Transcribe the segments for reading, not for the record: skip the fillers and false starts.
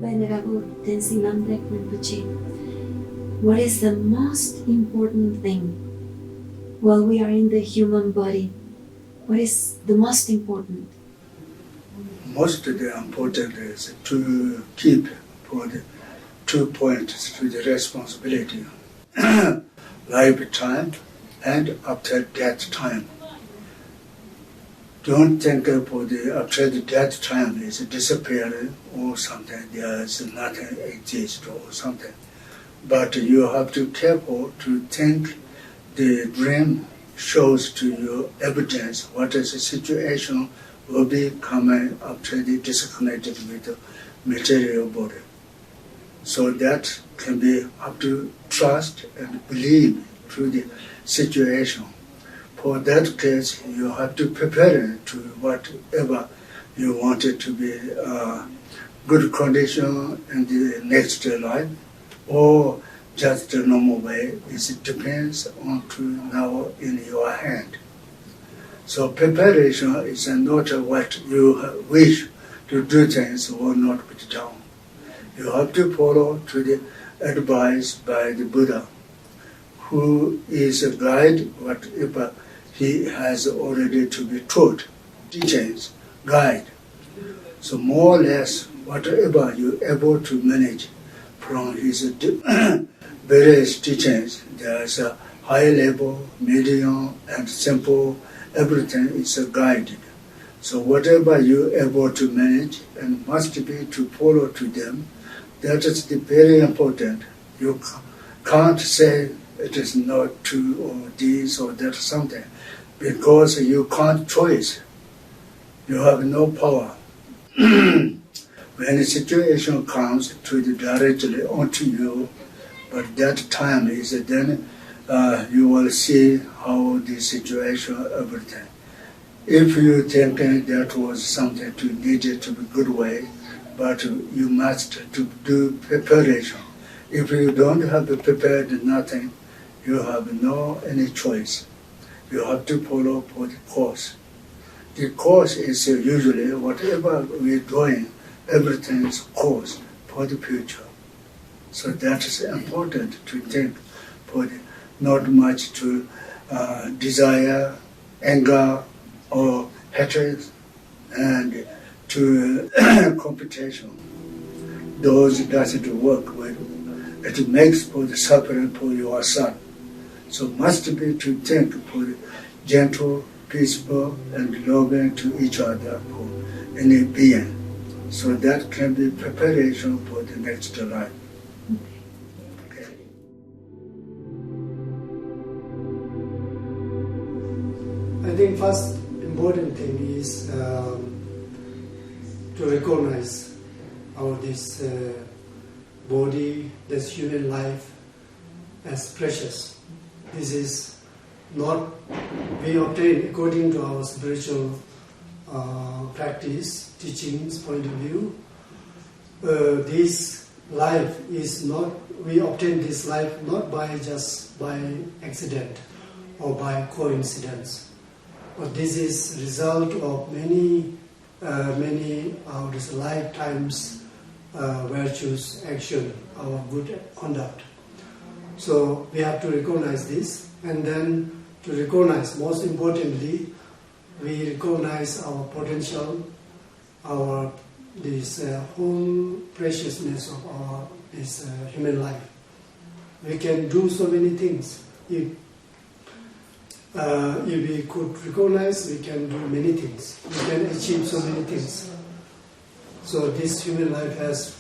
Venerable Tenzin Namdek Rinpoche, what is the most important thing while we are in the human body? What is the most important? Most of the important is to keep for the 2 points to the responsibility. Lifetime and after death time. Don't think for the after the death time is disappearing or something, there's nothing exist or something. But you have to careful to think the dream shows to you evidence what is the situation will be coming after the disconnected with the material body. So that can be up to trust and believe through the situation. For that case, you have to prepare to whatever you want it to be good condition in the next life, or just the normal way. It depends on to now in your hand. So preparation is not what you wish to do things or not put down. You have to follow to the advice by the Buddha, who is a guide whatever he has already to be taught, teachings, guide. So more or less, whatever you're able to manage from his various teachings, there's a high level, medium, and simple, everything is guided. So whatever you're able to manage and must be to follow to them, that is very important. You can't say it is not true or this or that something, because you can't choose. You have no power. When the situation comes to the directly onto you, but that time is then you will see how the situation, everything. If you think that was something to need it to be good way, but you must to do preparation. If you don't have prepared nothing, you have no any choice. You have to follow for the course. The course is usually whatever we're doing, everything is course for the future. So that is important to think for the, not much to desire, anger, or hatred, and to competition. Those doesn't work with. It makes for the suffering for your son. So must be to think for the gentle, peaceful, and loving to each other for any being. So that can be preparation for the next life. Okay. I think first important thing is to recognize this body, this human life as precious. This is not we obtain according to our spiritual practice, teachings point of view. This life is not, we obtain this life not by just by accident or by coincidence, but this is result of many lifetimes virtues, action, our good conduct. So we have to recognize this, and then to recognize, most importantly, we recognize our potential, our this whole preciousness of our this human life. We can do so many things. If we could recognize, we can do many things. We can achieve so many things. So this human life has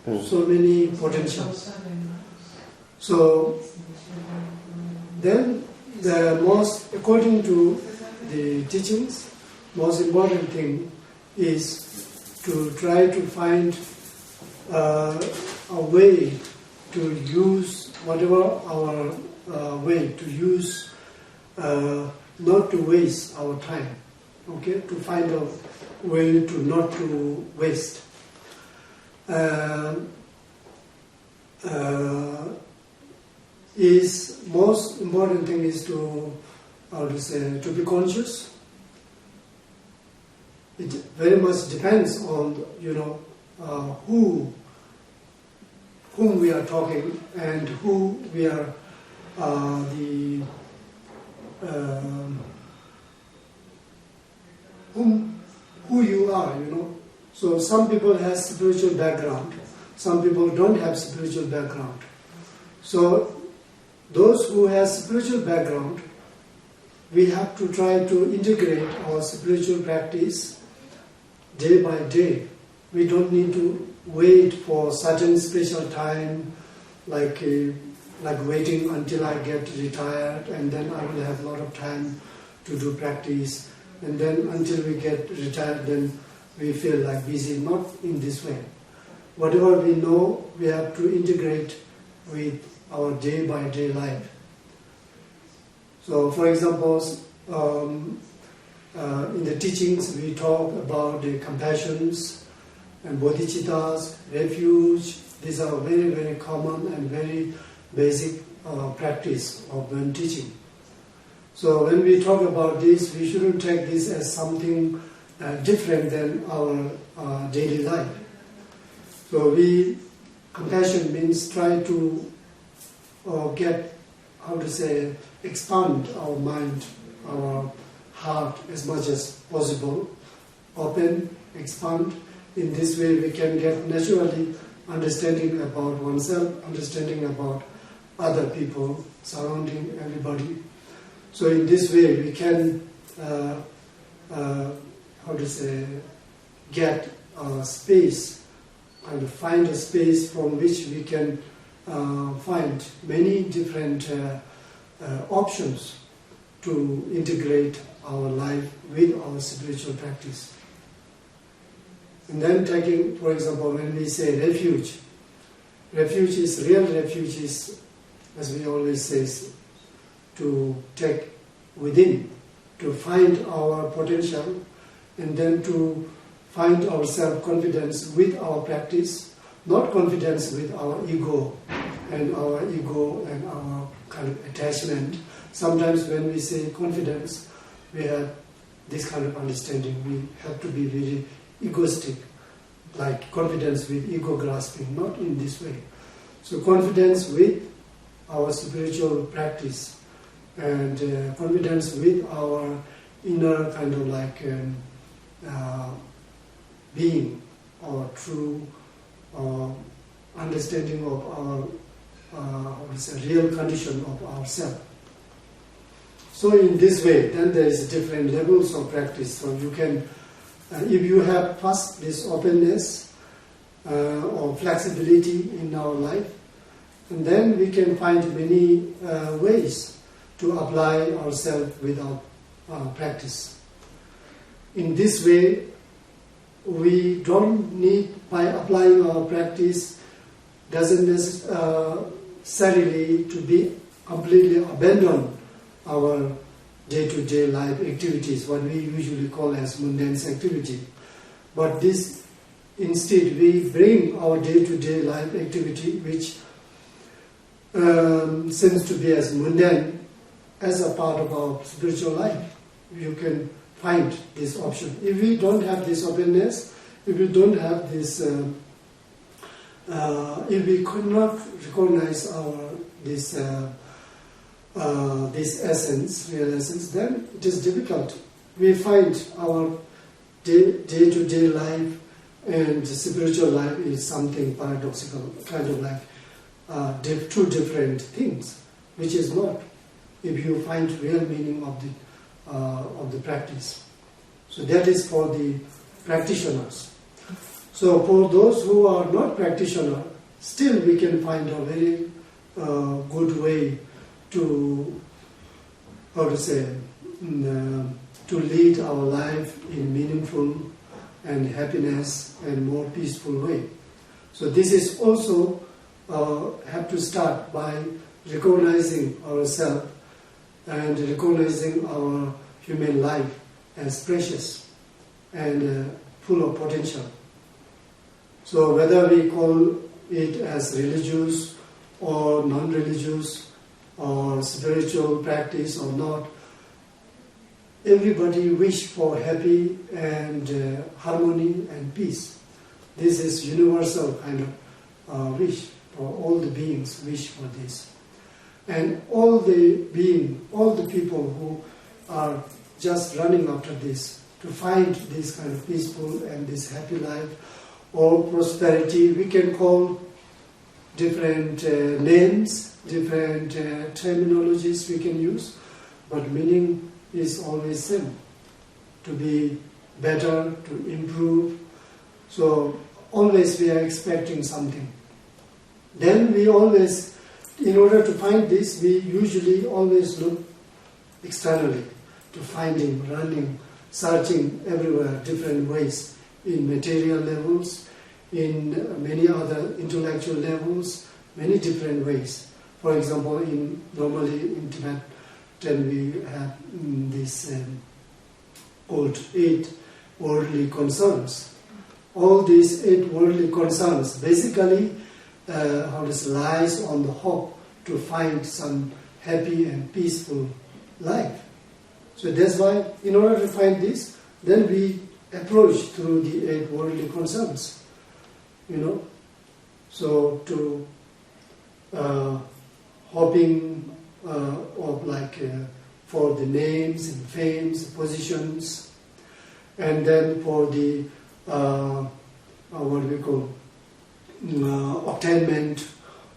so many potentials. So then the most, according to the teachings, most important thing is to try to find a way to use whatever our way to use, not to waste our time. Okay, to find a way to not to waste. Is most important thing is to to be conscious. It very much depends on whom we are talking and who we are who you are, So some people have spiritual background, some people don't have spiritual background. So those who have spiritual background, we have to try to integrate our spiritual practice day by day. We don't need to wait for certain special time, like waiting until I get retired, and then I will have a lot of time to do practice. And then until we get retired, then we feel like busy. Not in this way. Whatever we know, we have to integrate with our day-by-day life. So, for example, in the teachings we talk about the compassions and bodhicittas, refuge. These are very, very common and very basic practice of Bön teaching. So when we talk about this, we shouldn't take this as something different than our daily life. So compassion means try to expand our mind, our heart as much as possible, open, expand. In this way we can get naturally understanding about oneself, understanding about other people, surrounding everybody. So in this way we can get a space and find a space from which we can find many different options to integrate our life with our spiritual practice. And then taking, for example, when we say refuge is real refuge is, as we always say, to take within, to find our potential, and then to find our self-confidence with our practice, not confidence with our ego and our kind of attachment. Sometimes when we say confidence, we have this kind of understanding. We have to be very egoistic, like confidence with ego grasping, not in this way. So confidence with our spiritual practice and confidence with our inner kind of being or true understanding of our real condition of ourselves. So in this way, then there is different levels of practice. So you can, if you have first this openness or flexibility in our life, and then we can find many ways to apply ourselves with our practice. In this way, we don't need, by applying our practice, doesn't necessarily to be completely abandon our day-to-day life activities, what we usually call as mundane activity. But this, instead, we bring our day-to-day life activity, which seems to be as mundane, as a part of our spiritual life. You can find this option. If we don't have this openness, if we don't have this, if we could not recognize this essence, real essence, then it is difficult. We find our day-to-day life and spiritual life is something paradoxical, kind of like two different things, which is not, if you find real meaning of the practice. So that is for the practitioners. So for those who are not practitioners, still we can find a very good way to, to lead our life in meaningful and happiness and more peaceful way. So this is also have to start by recognizing ourselves and recognizing our human life as precious and full of potential. So whether we call it as religious or non-religious or spiritual practice or not, everybody wish for happy and harmony and peace. This is universal kind of wish for all the beings wish for this. And all the people who are just running after this, to find this kind of peaceful and this happy life or prosperity, we can call different names, different terminologies we can use, but meaning is always same, to be better, to improve. So always we are expecting something. Then we always, in order to find this, we usually always look externally to finding, running, searching everywhere, different ways, in material levels, in many other intellectual levels, many different ways. For example, normally in Tibet, then we have this called 8 worldly concerns. All these 8 worldly concerns basically lies on the hope to find some happy and peaceful life. So that's why, in order to find this, then we approach through the 8 worldly concerns. So to hoping for the names and fames, positions, and then for the obtainment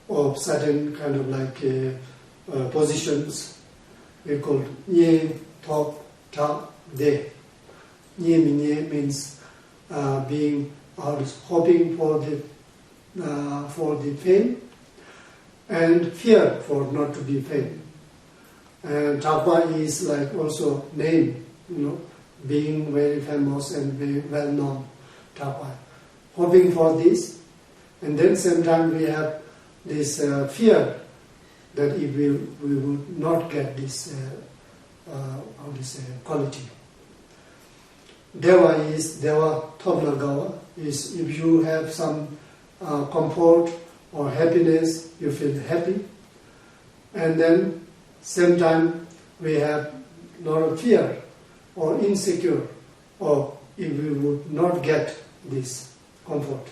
of certain kind of positions. We call nye, top, ta, de. Nye means being hoping for the fame, and fear for not to be fame. And tapa is like also name, being very famous and very well known. Tapa, hoping for this, and then same time we have this fear that if we would not get this quality. Deva Tobnagawa is if you have some comfort or happiness, you feel happy. And then same time we have a lot of fear or insecure, or if we would not get this comfort.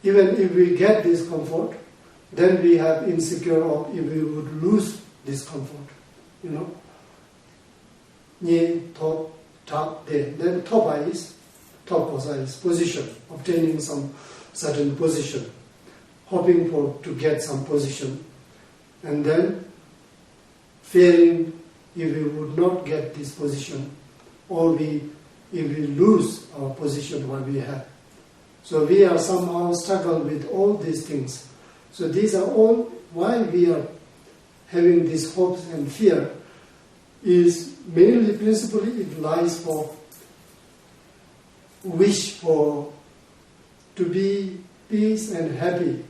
Even if we get this comfort, then we have insecure of if we would lose this comfort. Nye, top, top, de. Then top is position, obtaining some certain position, hoping to get some position, and then fearing if we would not get this position, or if we lose our position what we have. So we are somehow struggle with all these things. So these are all why we are having these hopes and fear is mainly, principally, it lies for wish for to be peace and happy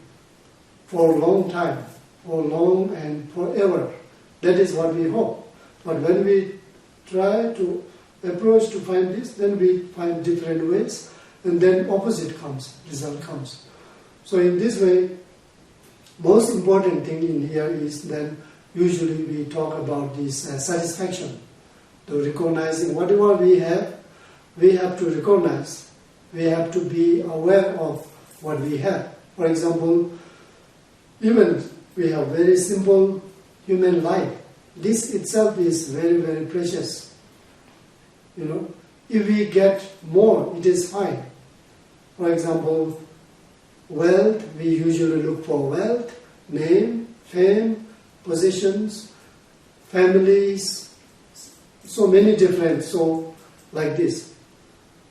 for a long time, for long and forever. That is what we hope. But when we try to approach to find this, then we find different ways, and then opposite result comes. So in this way, most important thing in here is then usually we talk about this satisfaction, to recognizing whatever we have to recognize. We have to be aware of what we have. For example, even we have very simple human life. This itself is very, very precious. If we get more, it is fine. For example, wealth, we usually look for wealth, name, fame, positions, families, so many different, so like this.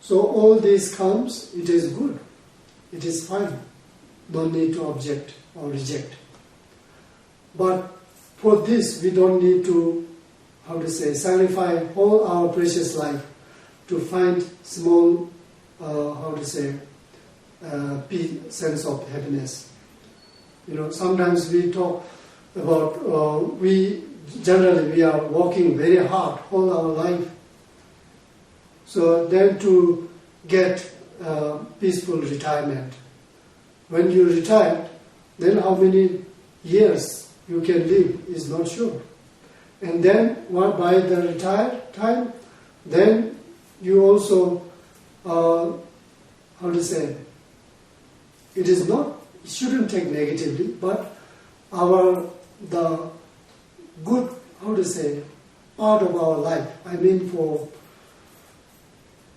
So all this comes, it is good, it is fine. Don't need to object or reject. But for this, we don't need to, sacrifice all our precious life to find small peace, sense of happiness. Sometimes we talk about we are working very hard all our life. So then to get peaceful retirement. When you retire, then how many years you can live is not sure. And then by the retired time, then you also, it shouldn't take negatively, but the good, part of our life, for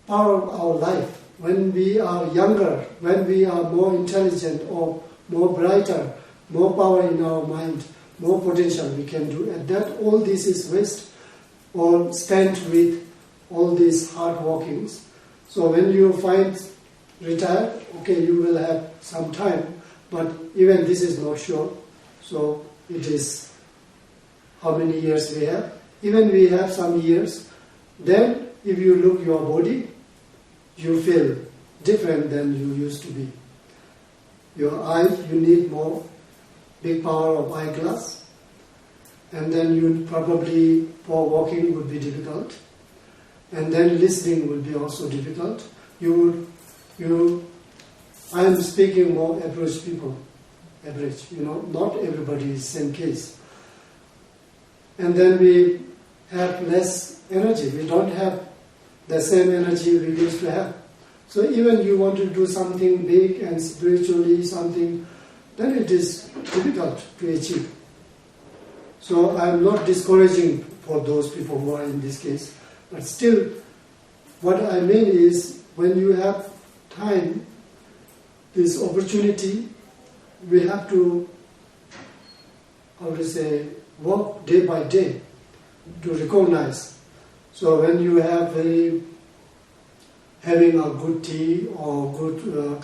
part of our life, when we are younger, when we are more intelligent or more brighter, more power in our mind, more potential we can do, and that all this is waste or spent with all these hard workings. So when you find retired, okay, you will have some time, but even this is not sure. So it is how many years we have. Even we have some years, then if you look your body, you feel different than you used to be. Your eyes, you need more big power of eyeglass, and then you probably for walking would be difficult, and then listening will be also difficult. I am speaking more average people, not everybody is same case. And then we have less energy. We don't have the same energy we used to have. So even you want to do something big and spiritually something, then it is difficult to achieve. So I am not discouraging for those people who are in this case, but still, what I mean is when you have time, this opportunity, we have to, work day by day to recognize. So when you have having a good tea or good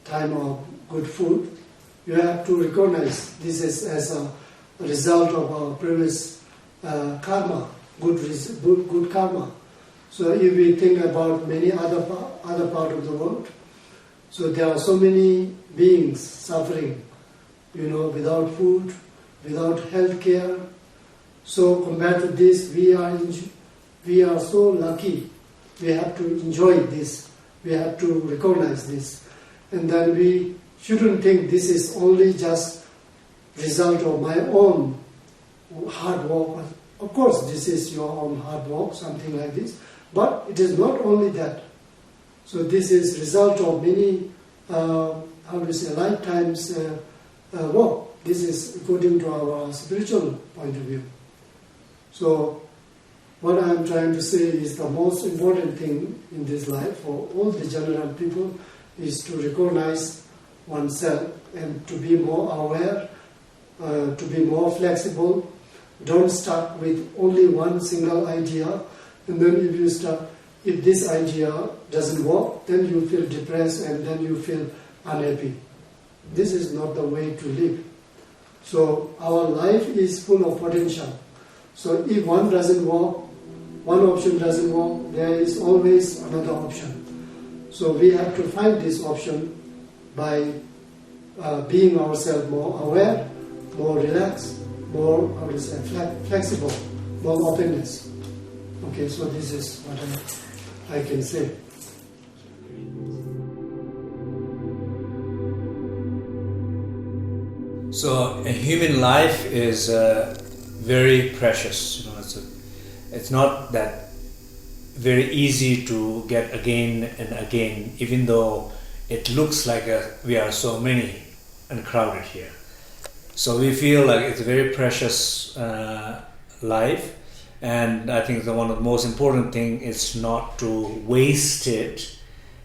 time of good food, you have to recognize this is as a result of our previous karma, good karma. So if we think about many other part of the world, so there are so many beings suffering, without food, without health care. So compared to this, we are so lucky. We have to enjoy this. We have to recognize this. And then we shouldn't think this is only just result of my own hard work. Of course, this is your own hard work, something like this. But it is not only that. So this is result of many, lifetimes work. This is according to our spiritual point of view. So what I am trying to say is the most important thing in this life for all the general people is to recognize oneself and to be more aware, to be more flexible. Don't start with only one single idea, and then if this idea doesn't work, then you feel depressed and then you feel unhappy. This is not the way to live. So our life is full of potential. So if one doesn't work, one option doesn't work, there is always another option. So we have to find this option by being ourselves more aware, more relaxed, more flexible, more openness. Okay, so this is what I can say. So a human life is very precious. It's not that very easy to get again and again, even though it looks like we are so many and crowded here. So we feel like it's a very precious life, and I think that one of the most important things is not to waste it.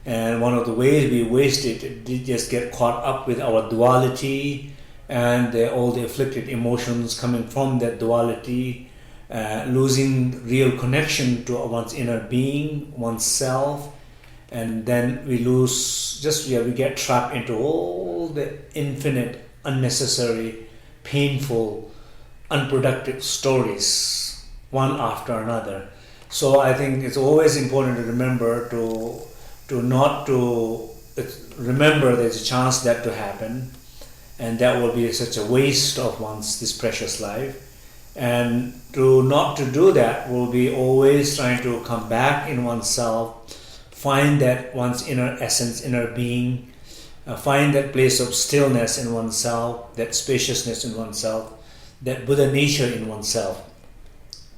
And one of the ways we waste it, we just get caught up with our duality and all the afflicted emotions coming from that duality, losing real connection to one's inner being, oneself, and then we we get trapped into all the infinite, unnecessary, painful, unproductive stories, one after another. So I think it's always important to remember remember there's a chance that to happen, and that will be such a waste of this precious life. And not to do that will be always trying to come back in oneself, find that one's inner essence, inner being, find that place of stillness in oneself, that spaciousness in oneself, that Buddha nature in oneself.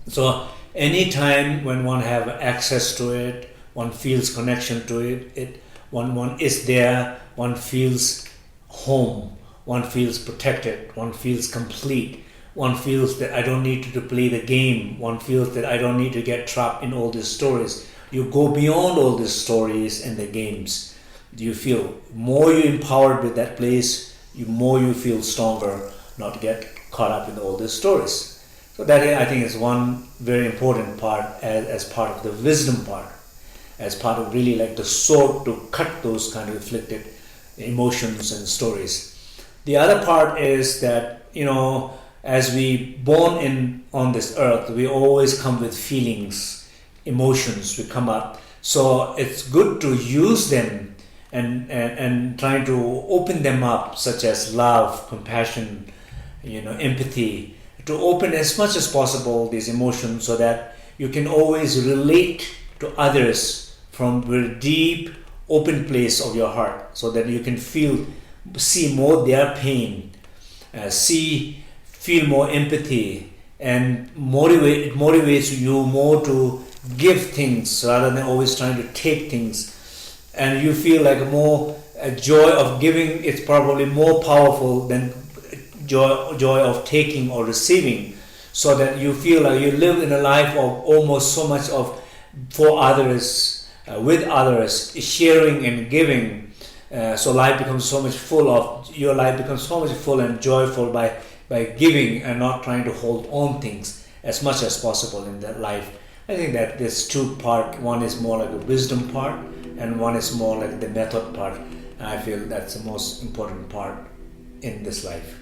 So any time when one have access to it, one feels connection to it, one is there, one feels home, one feels protected, one feels complete, one feels that I don't need to play the game, one feels that I don't need to get trapped in all these stories. You go beyond all these stories and the games. You feel more you're empowered with that place, more you feel stronger, not to get caught up in all these stories. So that I think is one very important part as part of the wisdom part, as part of really like the sword to cut those kind of afflicted emotions and stories. The other part is that, as we born on this earth, we always come with feelings, emotions, we come up. So it's good to use them and trying to open them up, such as love, compassion, empathy, to open as much as possible these emotions so that you can always relate to others from a very deep, open place of your heart, so that you can see more their pain, feel more empathy, and it motivates you more to give things rather than always trying to take things. And you feel like a joy of giving is probably more powerful than joy of taking or receiving, so that you feel like you live in a life of almost so much of for others, with others, sharing and giving. So life becomes so much your life becomes so much full and joyful by giving and not trying to hold on things as much as possible in that life. I think that there's two parts. One is more like a wisdom part, and one is more like the method part. And I feel that's the most important part in this life.